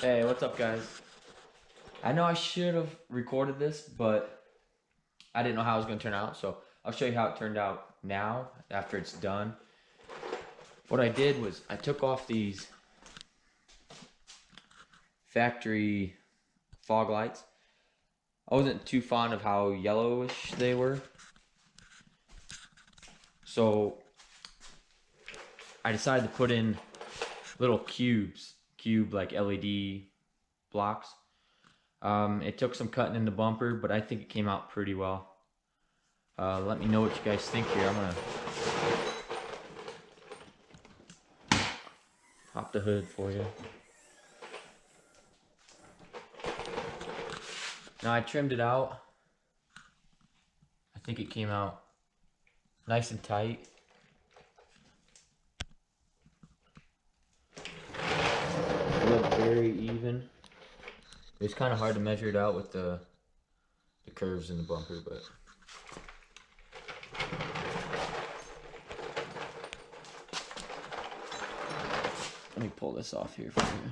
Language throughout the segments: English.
Hey, what's up, guys? I know I should have recorded this, but I didn't know how it was going to turn out, so I'll show you how it turned out now after it's done. What I did was I took off these factory fog lights. I wasn't too fond of how yellowish they were, so I decided to put in little cube like LED blocks. It took some cutting in the bumper, but I think it came out pretty well. Let me know what you guys think here. I'm gonna pop the hood for you. Now I trimmed it out. I think it came out nice and tight. It looked very even. It was kind of hard to measure it out with the curves in the bumper, but let me pull this off here for you.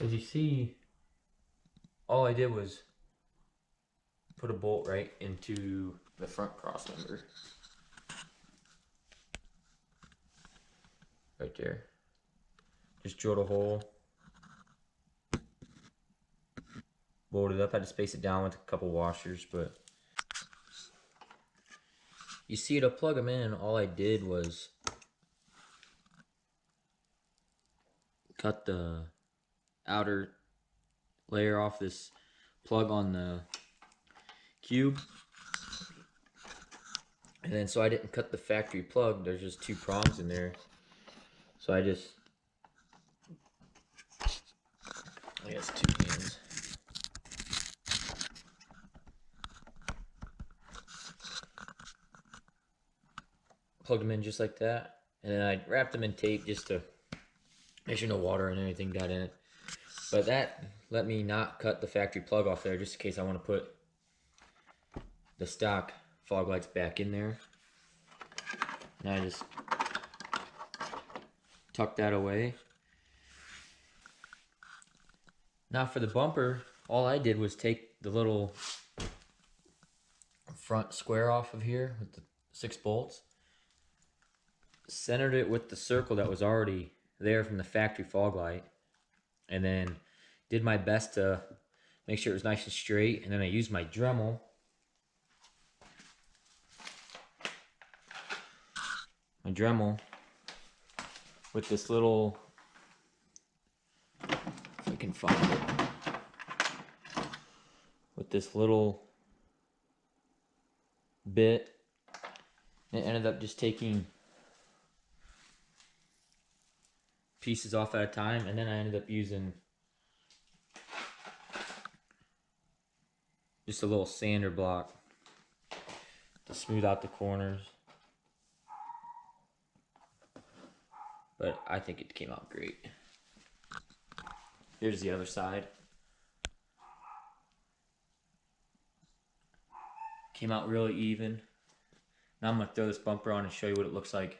As you see, all I did was put a bolt right into the front cross member. Right there. Just drilled a hole. Bolted it up. I had to space it down with a couple washers, but you see, to plug them in, all I did was cut the outer layer off this plug on the cube, and then so I didn't cut the factory plug. There's just two prongs in there, so I guess two hands. Plugged them in just like that, and then I wrapped them in tape just to make sure no water and anything got in it. But that let me not cut the factory plug off there, just in case I want to put the stock fog lights back in there. And I just tuck that away. Now for the bumper, all I did was take the little front square off of here with the 6 bolts, centered it with the circle that was already there from the factory fog light, and then did my best to make sure it was nice and straight. And then I used my Dremel with this little, if I can find it, with this little bit. It ended up just taking pieces off at a time, and then I ended up using just a little sander block to smooth out the corners. But I think it came out great. Here's the other side. Came out really even. Now I'm going to throw this bumper on and show you what it looks like.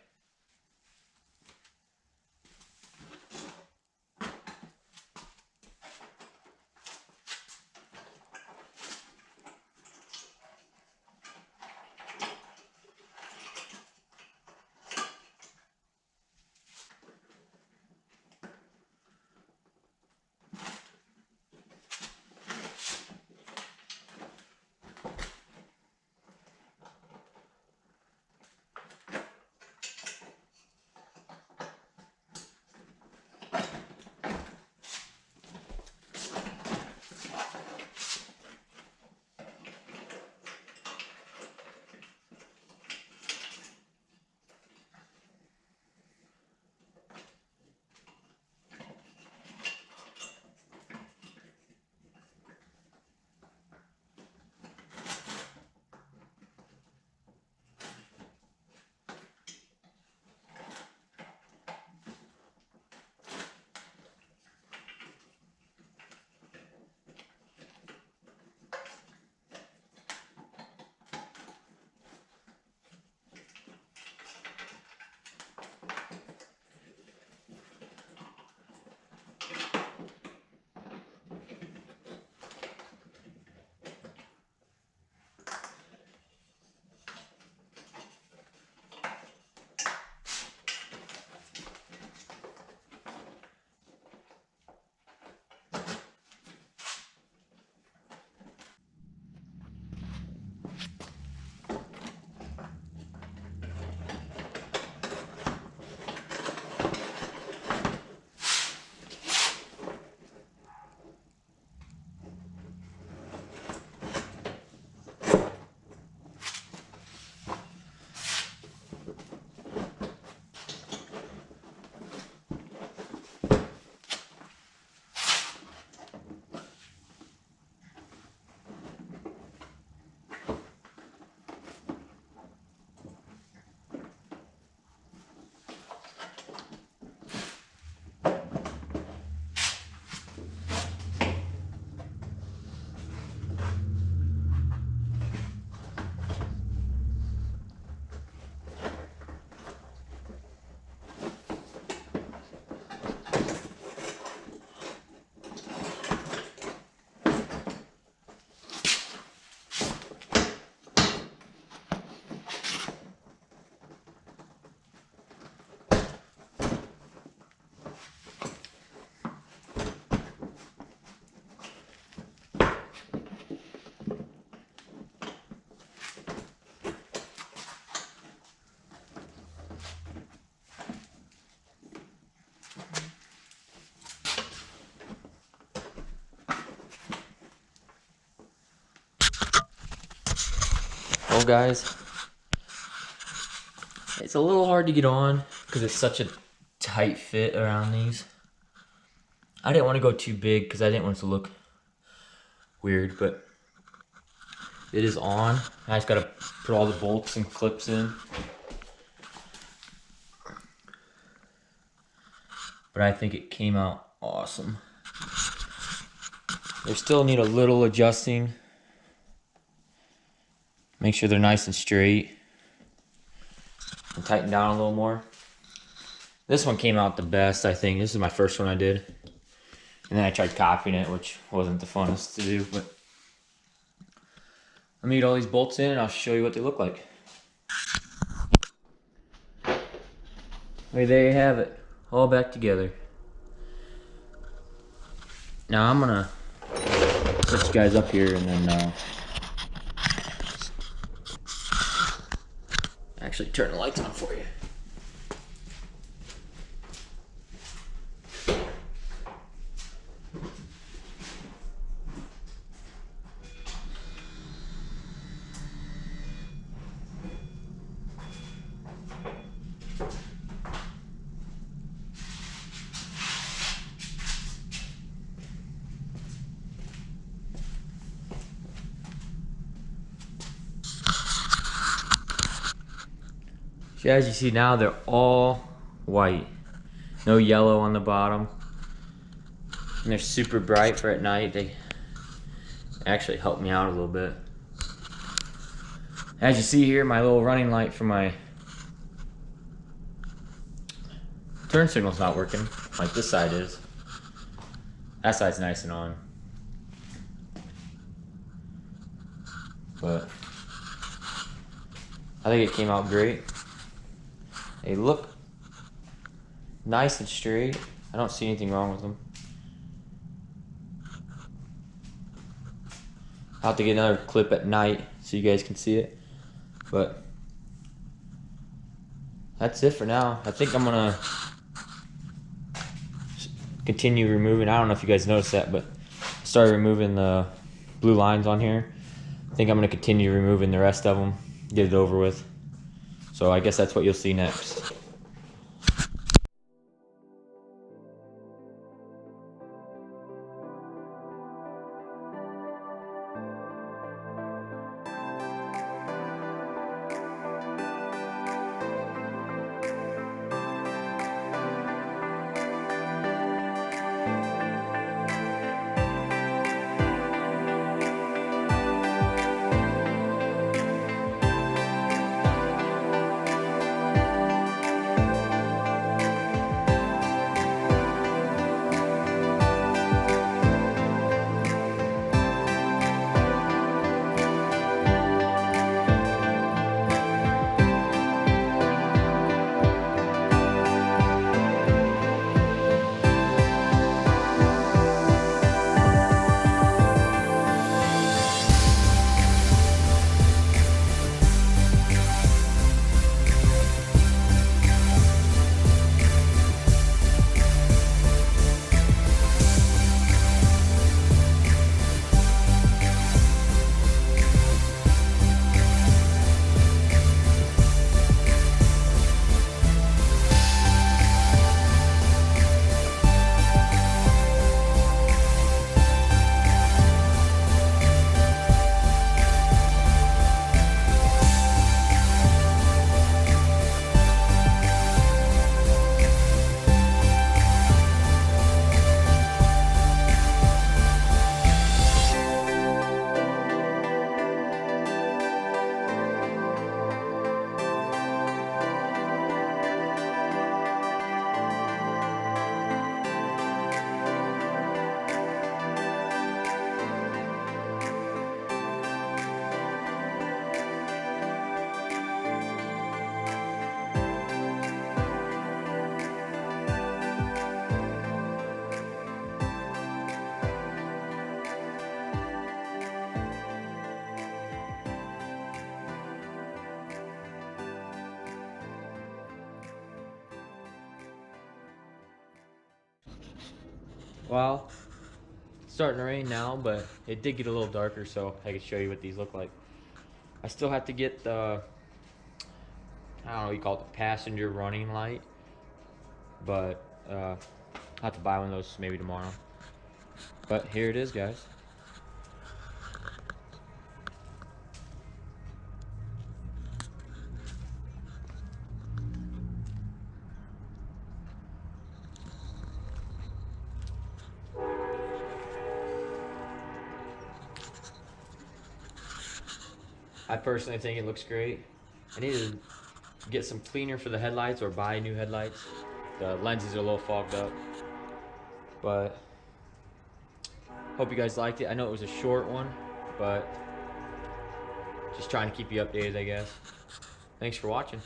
Well, guys, it's a little hard to get on because it's such a tight fit around these. I didn't want to go too big because I didn't want it to look weird, but it is on. I just gotta put all the bolts and clips in. But I think it came out awesome. They still need a little adjusting. Make sure they're nice and straight. And tighten down a little more. This one came out the best, I think. This is my first one I did. And then I tried copying it, which wasn't the funnest to do, but let me get all these bolts in and I'll show you what they look like. Okay, there you have it. All back together. Now I'm gonna put you guys up here and then actually turn the lights on for you. So as you see now, they're all white. No yellow on the bottom. And they're super bright for at night. They actually help me out a little bit. As you see here, my little running light for my turn signal's not working, like this side is. That side's nice and on. But I think it came out great. They look nice and straight. I don't see anything wrong with them. I'll have to get another clip at night so you guys can see it. But that's it for now. I think I'm gonna continue removing. I don't know if you guys noticed that, but I started removing the blue lines on here. I think I'm gonna continue removing the rest of them, get it over with. So I guess that's what you'll see next. Well, it's starting to rain now, but it did get a little darker, so I can show you what these look like. I still have to get the, I don't know what you call it, the passenger running light, but I'll have to buy one of those maybe tomorrow. But here it is, guys. I personally think it looks great. I need to get some cleaner for the headlights or buy new headlights. The lenses are a little fogged up. But hope you guys liked it. I know it was a short one, but just trying to keep you updated, I guess. Thanks for watching.